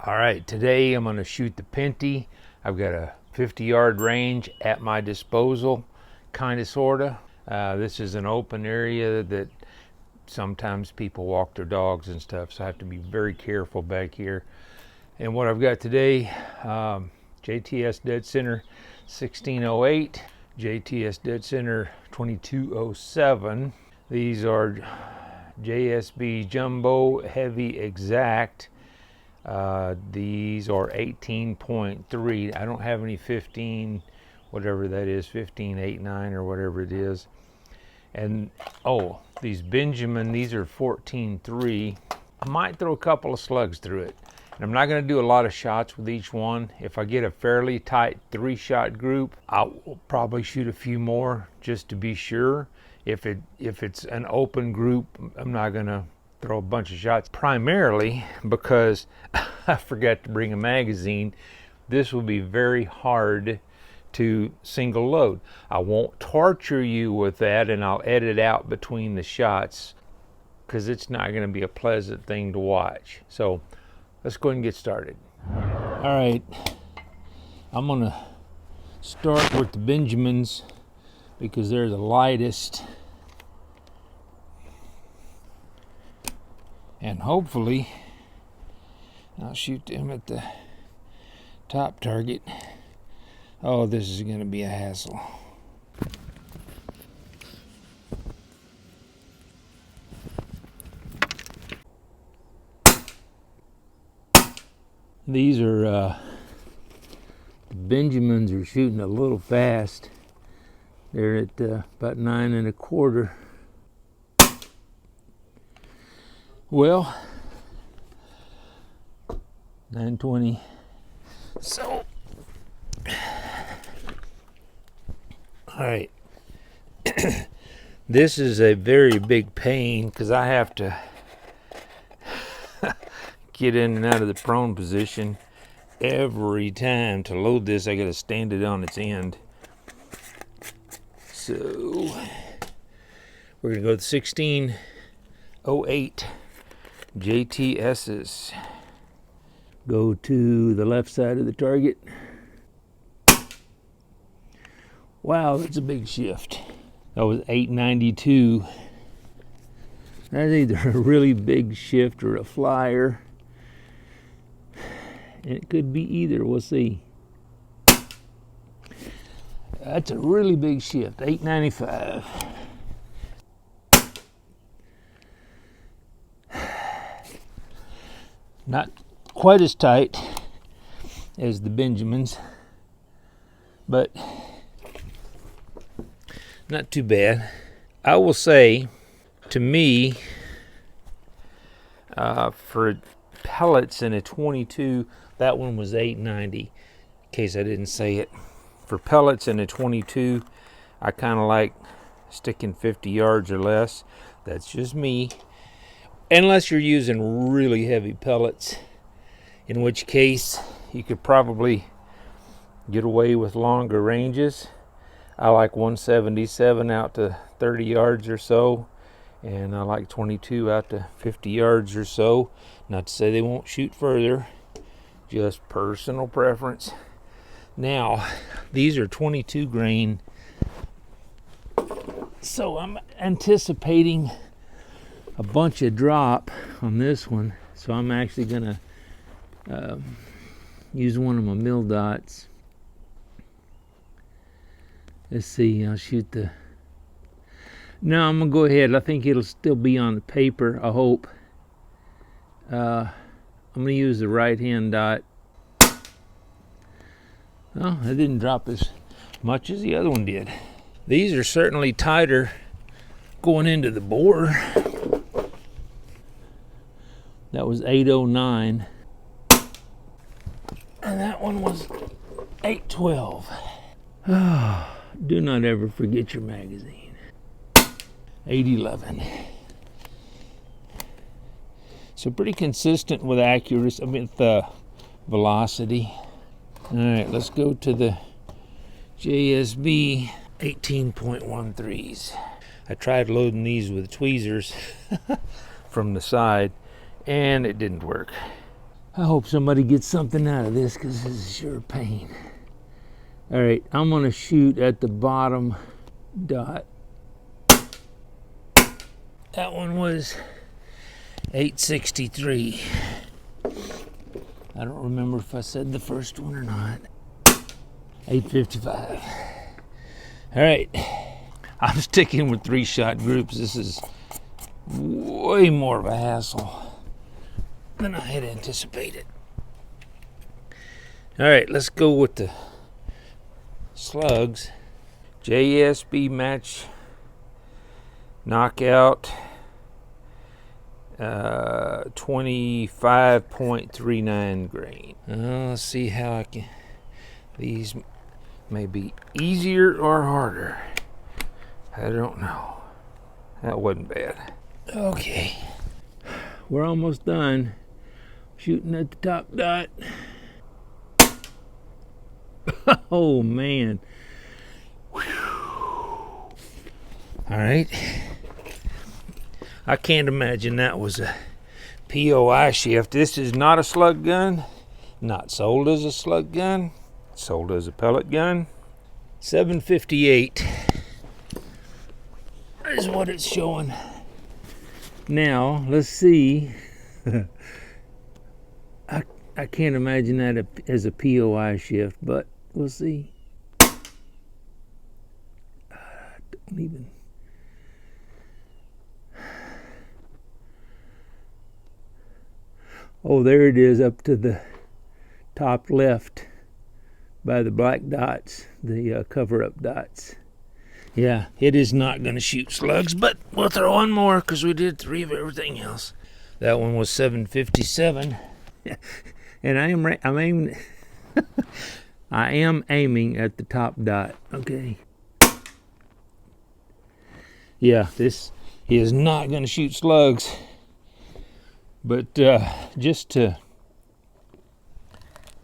All right, today I'm going to shoot the Pinty. I've got a 50-yard range at my disposal, kind of, sort of. This is an open area that sometimes people walk their dogs and stuff, so I have to be very careful back here. And what I've got today, JTS Dead Center 1608, JTS Dead Center 2207. These are JSB Jumbo Heavy Exact. These are 18.3. I don't have any 15, whatever that is, 15.89 or whatever it is. And oh, these Benjamin, these are 14.3. I might throw a couple of slugs through it. And I'm not going to do a lot of shots with each one. If I get a fairly tight 3-shot group, I'll probably shoot a few more just to be sure. If it's an open group, I'm not going to throw a bunch of shots, primarily because I forgot to bring a magazine. This will be very hard to single load. I won't torture you with that, and I'll edit out between the shots because it's not going to be a pleasant thing to watch. So let's go ahead and get started. All right, I'm going to start with the Benjamins because they're the lightest. And hopefully I'll shoot them at the top target. Oh, this is going to be a hassle. These are the Benjamins are shooting a little fast. They're at about 9 1/4. Well, 9:20. So, all right. This is a very big pain because I have to get in and out of the prone position every time. To load this, I got to stand it on its end. So, we're going to go with 1608. JTS's. Go to the left side of the target. Wow, that's a big shift. That was 892. That's either a really big shift or a flyer. And it could be either, we'll see. That's a really big shift, 895. Not quite as tight as the Benjamins, but not too bad. I will say, to me, for pellets in a 22, that one was 890, in case I didn't say it. For pellets in a 22, I kind of like sticking 50 yards or less. That's just me. Unless you're using really heavy pellets, in which case you could probably get away with longer ranges. I like 177 out to 30 yards or so, and I like 22 out to 50 yards or so. Not to say they won't shoot further, just personal preference. Now, these are 22 grain, so I'm anticipating a bunch of drop on this one, so I'm actually gonna use one of my mill dots. Let's see, I'll shoot the, no, I'm gonna go ahead. I think it'll still be on the paper, I hope. I'm gonna use the right hand dot. Well, it didn't drop as much as the other one did. These are certainly tighter going into the bore. That was 809. And that one was 812. Oh, do not ever forget your magazine. 811. So pretty consistent with accuracy, I mean the velocity. All right, let's go to the JSB 18.13s. I tried loading these with tweezers from the side, and it didn't work. I hope somebody gets something out of this, because this is sure a pain. All right, I'm gonna shoot at the bottom dot. That one was 863. I don't remember if I said the first one or not. 855. All right, I'm sticking with 3-shot groups. This is way more of a hassle than I had anticipated. All right, let's go with the slugs. JSB match knockout 25.39 grain. Let's see how I can. These may be easier or harder. I don't know. That wasn't bad. Okay, we're almost done. Shooting at the top dot. Oh man. All right. I can't imagine that was a POI shift. This is not a slug gun. Not sold as a slug gun. Sold as a pellet gun. 758 is what it's showing. Now, let's see. I can't imagine that as a POI shift, but we'll see. Don't even. Oh, there it is up to the top left by the black dots, the cover-up dots. Yeah, it is not going to shoot slugs, but we'll throw one more because we did 3 of everything else. That one was 757. And I'm aiming I am aiming at the top dot. Okay. Yeah, this is not going to shoot slugs. But just to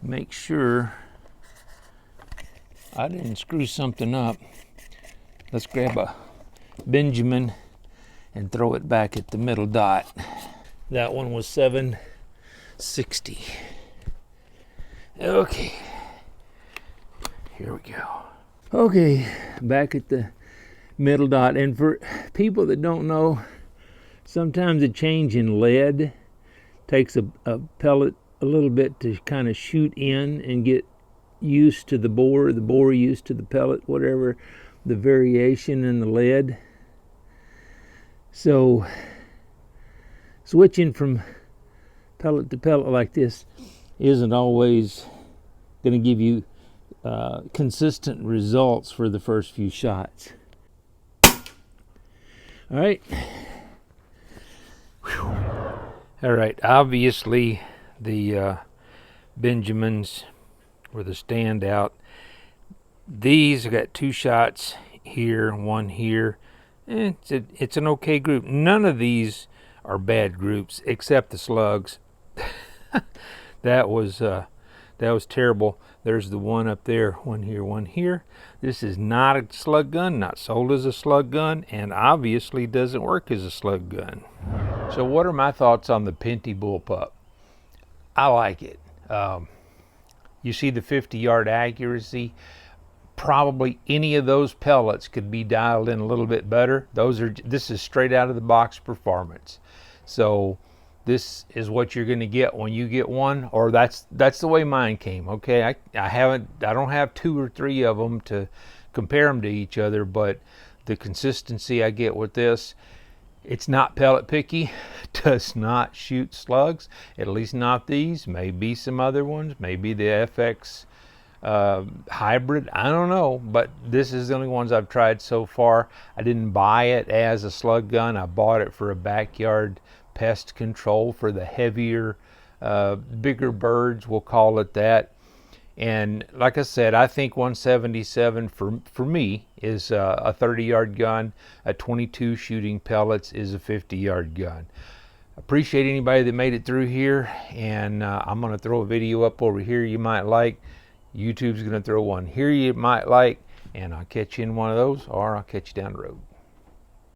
make sure I didn't screw something up, let's grab a Benjamin and throw it back at the middle dot. That one was 760. Okay, here we go. Okay, back at the middle dot. And for people that don't know, sometimes a change in lead takes a pellet a little bit to kind of shoot in and get used to the bore used to the pellet, whatever the variation in the lead. So switching from pellet to pellet like this isn't always going to give you consistent results for the first few shots. All right. Whew. All right, obviously the Benjamins were the standout. These, I got 2 shots here, 1 here. It's an okay group. None of these are bad groups except the slugs. That was terrible. There's the one up there, 1 here, 1 here. This is not a slug gun, not sold as a slug gun, and obviously doesn't work as a slug gun. So what are my thoughts on the Pinty BullPup? I like it. You see the 50-yard accuracy. Probably any of those pellets could be dialed in a little bit better. This is straight out of the box performance. So this is what you're going to get when you get one, or that's the way mine came. Okay, I don't have 2 or 3 of them to compare them to each other, but the consistency I get with this, it's not pellet picky, does not shoot slugs, at least not these. Maybe some other ones, maybe the FX hybrid, I don't know, but this is the only ones I've tried so far. I didn't buy it as a slug gun. I bought it for a backyard pest control for the heavier, bigger birds, we'll call it that. And like I said, I think 177 for me is a 30-yard gun. A 22 shooting pellets is a 50-yard gun. Appreciate anybody that made it through here, and I'm going to throw a video up over here you might like. YouTube's going to throw one here you might like, and I'll catch you in one of those, or I'll catch you down the road.